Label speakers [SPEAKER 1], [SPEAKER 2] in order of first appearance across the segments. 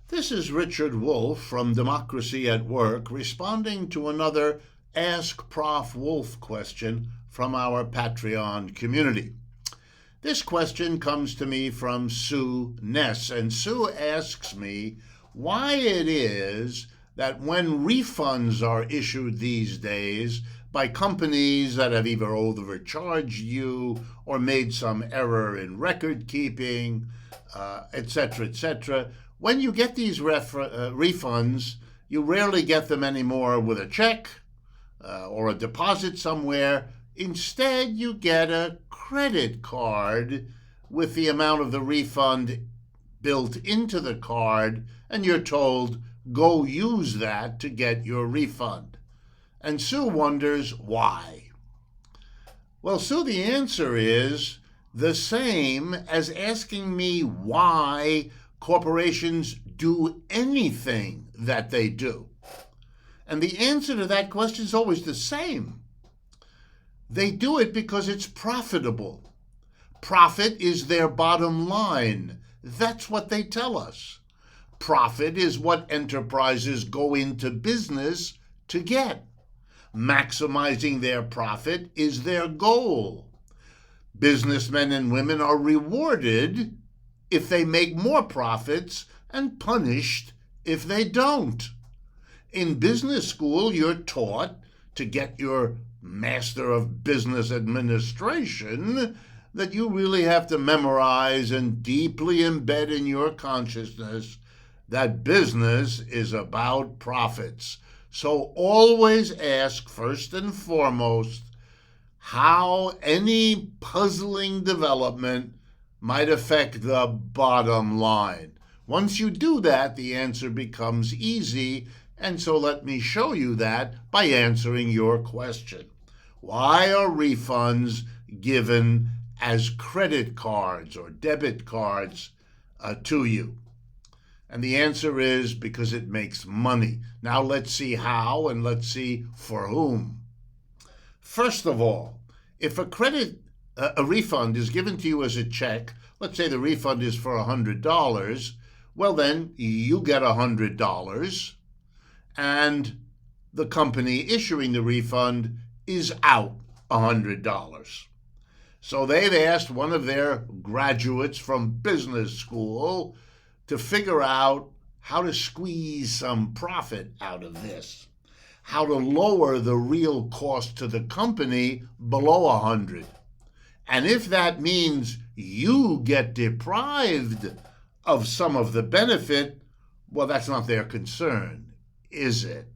[SPEAKER 1] This is Richard Wolff from Democracy at Work responding to another Ask Prof. Wolff question from our Patreon community. This question comes to me from Sue Ness, and Sue asks me why it is that when refunds are issued these days by companies that have either overcharged you or made some error in record keeping, etc., when you get these refunds, you rarely get them anymore with a check or a deposit somewhere. Instead, you get a credit card with the amount of the refund built into the card, and you're told, go use that to get your refund. And Sue wonders why. Well, Sue, the answer is the same as asking me why corporations do anything that they do. And the answer to that question is always the same. They do it because it's profitable. Profit is their bottom line. That's what they tell us. Profit is what enterprises go into business to get. Maximizing their profit is their goal. Businessmen and women are rewarded if they make more profits and punished if they don't. In business school, you're taught to get your Master of Business Administration that you really have to memorize and deeply embed in your consciousness that business is about profits. So always ask, first and foremost, how any puzzling development might affect the bottom line. Once you do that, the answer becomes easy, and so let me show you that by answering your question. Why are refunds given as credit cards or debit cards to you? And the answer is because it makes money. Now let's see how, and let's see for whom. First of all, if a refund is given to you as a check, let's say the refund is for $100, well then you get $100, and the company issuing the refund is out $100. So they've asked one of their graduates from business school to figure out how to squeeze some profit out of this, how to lower the real cost to the company below 100. And if that means you get deprived of some of the benefit, well, that's not their concern, is it?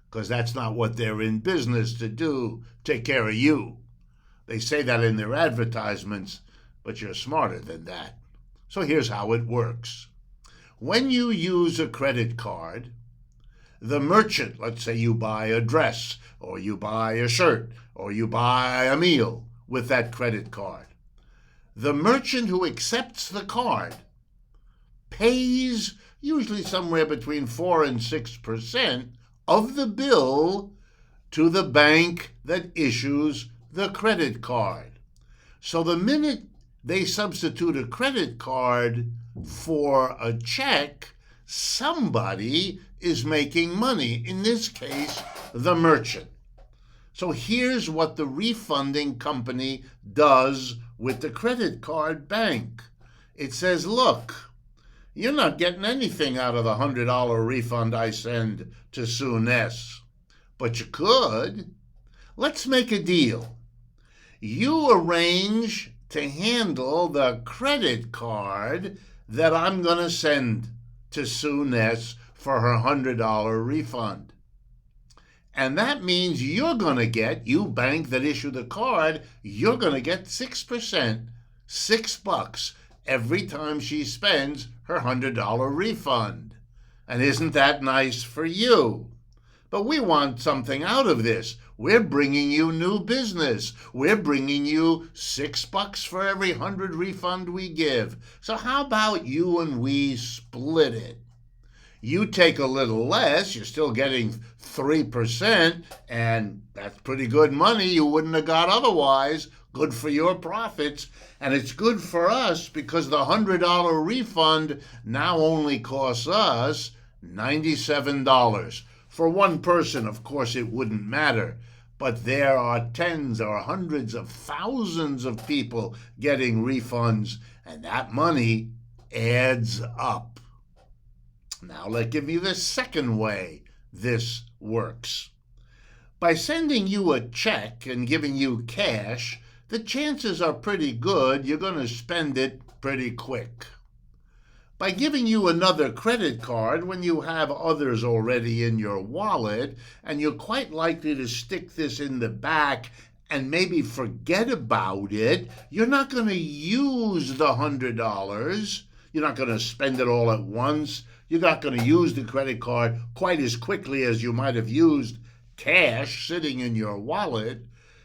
[SPEAKER 1] Because that's not what they're in business to do, take care of you. They say that in their advertisements, but you're smarter than that. So here's how it works. When you use a credit card, the merchant, let's say you buy a dress, or you buy a shirt, or you buy a meal with that credit card. The merchant who accepts the card pays usually somewhere between 4 and 6% of the bill to the bank that issues the credit card. So the minute they substitute a credit card for a check, somebody is making money, in this case, the merchant. So here's what the refunding company does with the credit card bank. It says, look, you're not getting anything out of the $100 refund I send to Sue Ness, but you could. Let's make a deal. You arrange to handle the credit card that I'm going to send to Sue Ness for her $100 refund. And that means you're going to get, you bank that issued the card, you're going to get 6%, $6 every time she spends her $100 refund. And isn't that nice for you? But we want something out of this. We're bringing you new business. We're bringing you $6 for every 100 refund we give. So how about you and we split it? You take a little less, you're still getting 3%, and that's pretty good money you wouldn't have got otherwise. good for your profits, and it's good for us because the $100 refund now only costs us $97. For one person, of course, it wouldn't matter, but there are tens or hundreds of thousands of people getting refunds, and that money adds up. Now, let's give you the second way this works. By sending you a check and giving you cash, the chances are pretty good you're going to spend it pretty quick. By giving you another credit card when you have others already in your wallet, and you're quite likely to stick this in the back and maybe forget about it, you're not going to use the $100. You're not going to spend it all at once. You're not going to use the credit card quite as quickly as you might have used cash sitting in your wallet.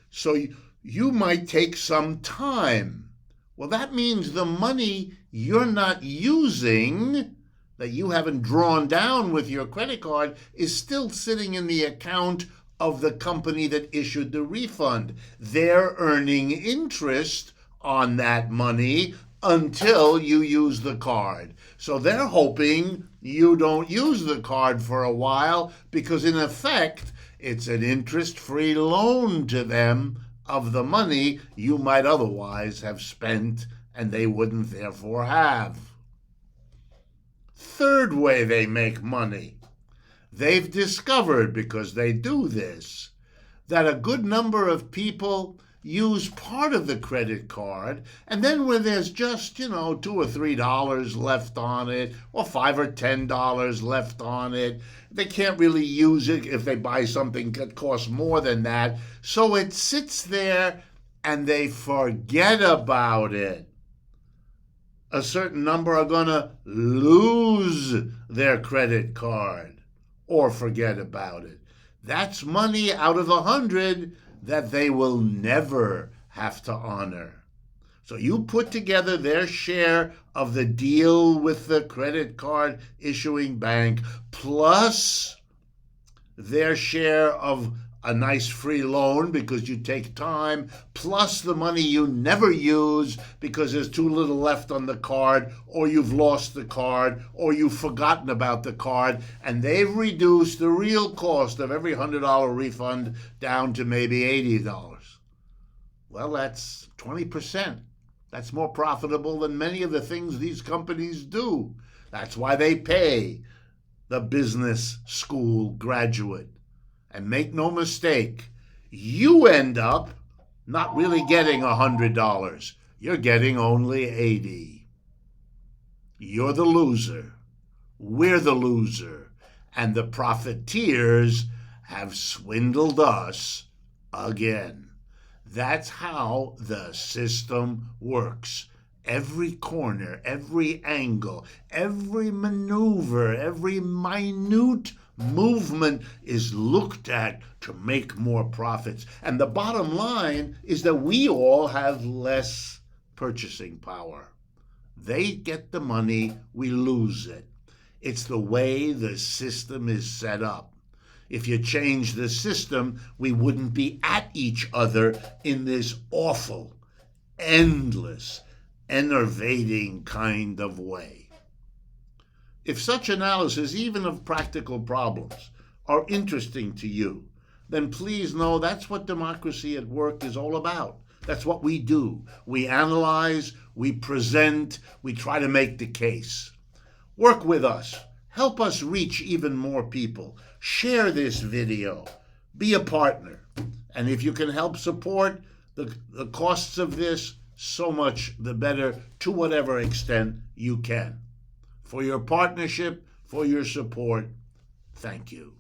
[SPEAKER 1] So you might take some time. Well, that means the money you're not using, that you haven't drawn down with your credit card, is still sitting in the account of the company that issued the refund. They're earning interest on that money until you use the card. So they're hoping you don't use the card for a while because, in effect, it's an interest-free loan to them of the money you might otherwise have spent and they wouldn't therefore have. Third way they make money. They've discovered, because they do this, that a good number of people use part of the credit card, and then when there's just, $2 or $3 left on it, or $5 or $10 left on it, they can't really use it if they buy something that costs more than that. So it sits there and they forget about it. A certain number are going to lose their credit card or forget about it. That's money out of 100 that they will never have to honor. So you put together their share of the deal with the credit card issuing bank, plus their share of a nice free loan because you take time, plus the money you never use because there's too little left on the card, or you've lost the card, or you've forgotten about the card, and they've reduced the real cost of every $100 refund down to maybe $80. Well, that's 20%. That's more profitable than many of the things these companies do. That's why they pay the business school graduate. And make no mistake, you end up not really getting $100. You're getting only $80. You're the loser. We're the loser. And the profiteers have swindled us again. That's how the system works. Every corner, every angle, every maneuver, every minute movement is looked at to make more profits. And the bottom line is that we all have less purchasing power. They get the money, we lose it. It's the way the system is set up. If you change the system, we wouldn't be at each other in this awful, endless, enervating kind of way. If such analysis, even of practical problems, are interesting to you, then please know that's what Democracy at Work is all about. That's what we do. We analyze, we present, we try to make the case. Work with us. Help us reach even more people. Share this video. Be a partner. And if you can help support the costs of this, so much the better, to whatever extent you can. For your partnership, for your support, thank you.